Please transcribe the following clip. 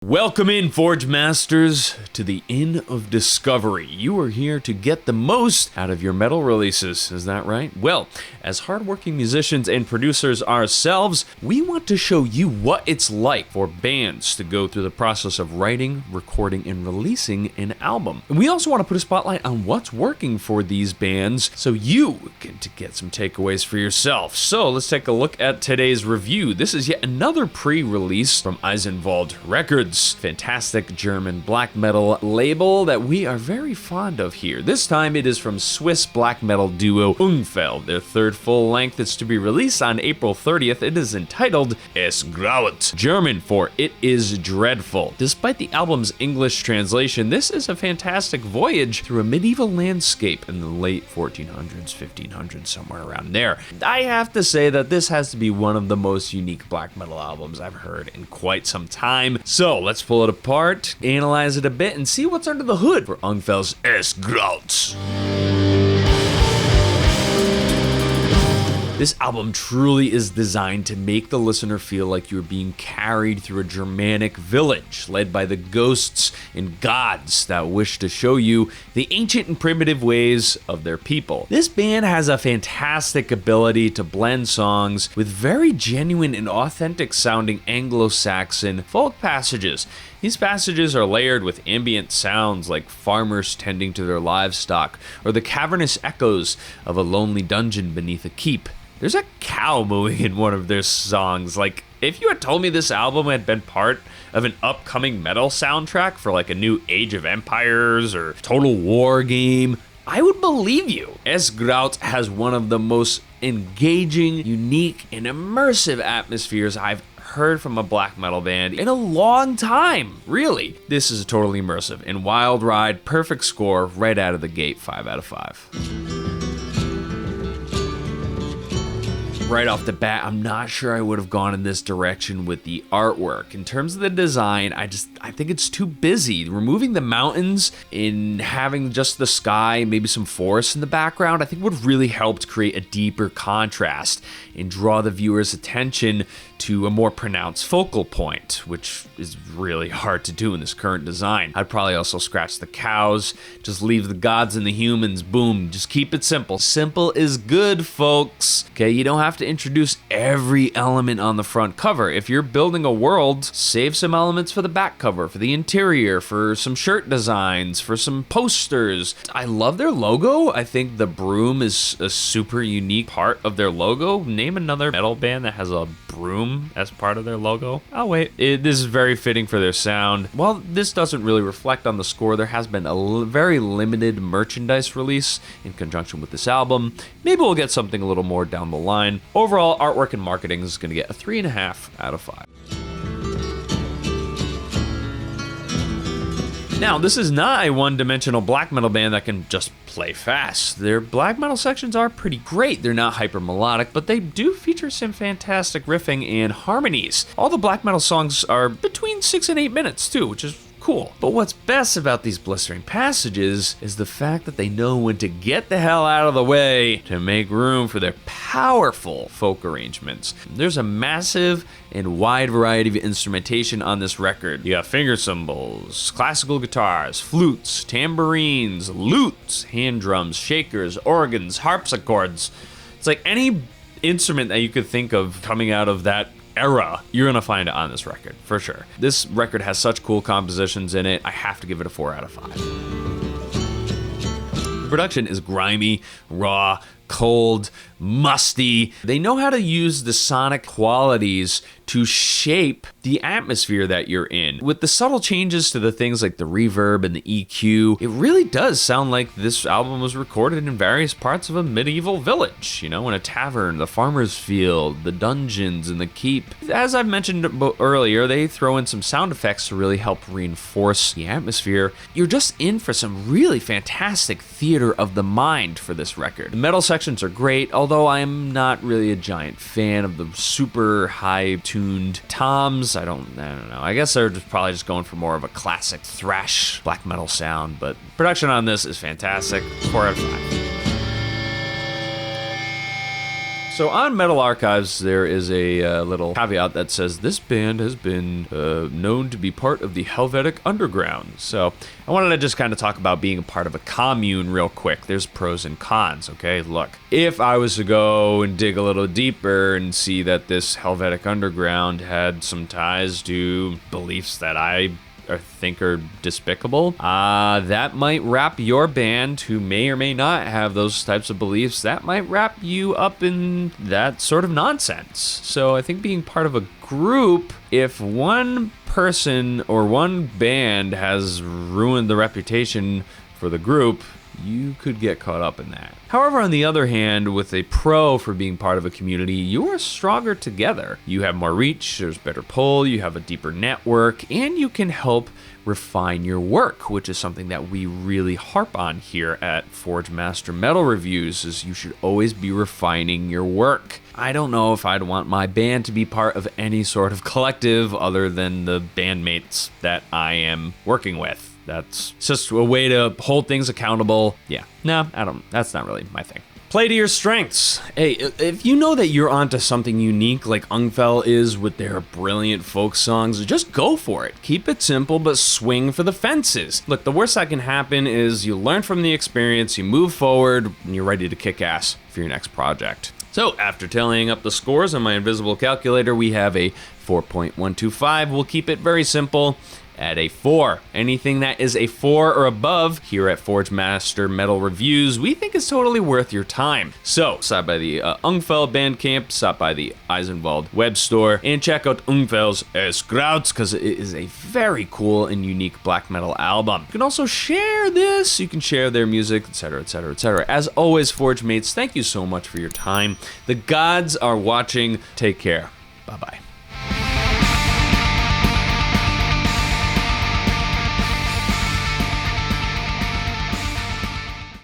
Welcome in, Forge Masters, to the Inn of Discovery. You are here to get the most out of your metal releases, is that right? Well, as hardworking musicians and producers ourselves, we want to show you what it's like for bands to go through the process of writing, recording, and releasing an album. And we also want to put a spotlight on what's working for these bands so you can get some takeaways for yourself. So let's take a look at today's review. This is yet another pre-release from Eisenwald Records. Fantastic German black metal label that we are very fond of here. This time it is from Swiss black metal duo Ungfell. Their third full length is to be released on April 30th. It is entitled Es Grauet, German for It Is Dreadful. Despite the album's English translation, this is a fantastic voyage through a medieval landscape in the late 1400s, 1500s, somewhere around there. I have to say that this has to be one of the most unique black metal albums I've heard in quite some time. So let's pull it apart, analyze it a bit, and see what's under the hood for Ungfell's Es Grauet. This album truly is designed to make the listener feel like you're being carried through a Germanic village, led by the ghosts and gods that wish to show you the ancient and primitive ways of their people. This band has a fantastic ability to blend songs with very genuine and authentic sounding Anglo-Saxon folk passages. These passages are layered with ambient sounds like farmers tending to their livestock, or the cavernous echoes of a lonely dungeon beneath a keep. There's a cow mooing in one of their songs. Like, if you had told me this album had been part of an upcoming metal soundtrack for like a new Age of Empires or Total War game, I would believe you. Es Grauet has one of the most engaging, unique, and immersive atmospheres I've heard from a black metal band in a long time, really. This is a totally immersive and wild ride, perfect score right out of the gate, 5 out of 5. Right off the bat, I'm not sure I would have gone in this direction with the artwork. In terms of the design, I think it's too busy. Removing the mountains and having just the sky, maybe some forest in the background, I think would have really helped create a deeper contrast and draw the viewer's attention to a more pronounced focal point, which is really hard to do in this current design. I'd probably also scratch the cows, just leave the gods and the humans, boom, just keep it simple. Simple is good, folks. Okay, you don't have to introduce every element on the front cover. If you're building a world, save some elements for the back cover, for the interior, for some shirt designs, for some posters. I love their logo. I think the broom is a super unique part of their logo. Name another metal band that has a broom as part of their logo. Oh wait, this is very fitting for their sound. While this doesn't really reflect on the score, there has been a very limited merchandise release in conjunction with this album. Maybe we'll get something a little more down the line. Overall, artwork and marketing is going to get a 3.5 out of 5. Now, this is not a one-dimensional black metal band that can just play fast. Their black metal sections are pretty great. They're not hyper melodic, but they do feature some fantastic riffing and harmonies. All the black metal songs are between 6 and 8 minutes too, which is cool. But what's best about these blistering passages is the fact that they know when to get the hell out of the way to make room for their powerful folk arrangements. There's a massive and wide variety of instrumentation on this record. You got finger cymbals, classical guitars, flutes, tambourines, lutes, hand drums, shakers, organs, harpsichords. It's like any instrument that you could think of coming out of that era, you're gonna find it on this record, for sure. This record has such cool compositions in it, I have to give it a 4 out of 5. The production is grimy, raw, cold, musty. They know how to use the sonic qualities to shape the atmosphere that you're in. With the subtle changes to the things like the reverb and the EQ, it really does sound like this album was recorded in various parts of a medieval village, you know, in a tavern, the farmer's field, the dungeons, and the keep. As I've mentioned earlier, they throw in some sound effects to really help reinforce the atmosphere. You're just in for some really fantastic theater of the mind for this record. The metal sections are great, although I'm not really a giant fan of the super high-tuned toms. I don't know. I guess they're probably just going for more of a classic thrash black metal sound, but production on this is fantastic. 4 out of 5. So on Metal Archives, there is a little caveat that says this band has been known to be part of the Helvetic Underground. So I wanted to just kind of talk about being a part of a commune real quick. There's pros and cons, okay? Look, if I was to go and dig a little deeper and see that this Helvetic Underground had some ties to beliefs that I think are despicable, that might wrap your band, who may or may not have those types of beliefs, that might wrap you up in that sort of nonsense. So I think being part of a group, if one person or one band has ruined the reputation for the group, you could get caught up in that. However, on the other hand, with a pro for being part of a community, you are stronger together. You have more reach, there's better pull, you have a deeper network, and you can help refine your work, which is something that we really harp on here at Forge Master Metal Reviews, is you should always be refining your work. I don't know if I'd want my band to be part of any sort of collective other than the bandmates that I am working with. That's just a way to hold things accountable. Yeah, no, that's not really my thing. Play to your strengths. Hey, if you know that you're onto something unique like Ungfell is with their brilliant folk songs, just go for it. Keep it simple, but swing for the fences. Look, the worst that can happen is you learn from the experience, you move forward, and you're ready to kick ass for your next project. So after tallying up the scores on my invisible calculator, we have a 4.125. We'll keep it very simple at a 4. Anything that is a 4 or above here at Forge Master Metal Reviews, we think is totally worth your time. So stop by the Ungfell Bandcamp, stop by the Eisenwald web store, and check out Ungfell ES GRAUET, because it is a very cool and unique black metal album. You can also share this, you can share their music, etc., etc., etc. As always, Forge Mates, thank you so much for your time. The gods are watching. Take care. Bye-bye.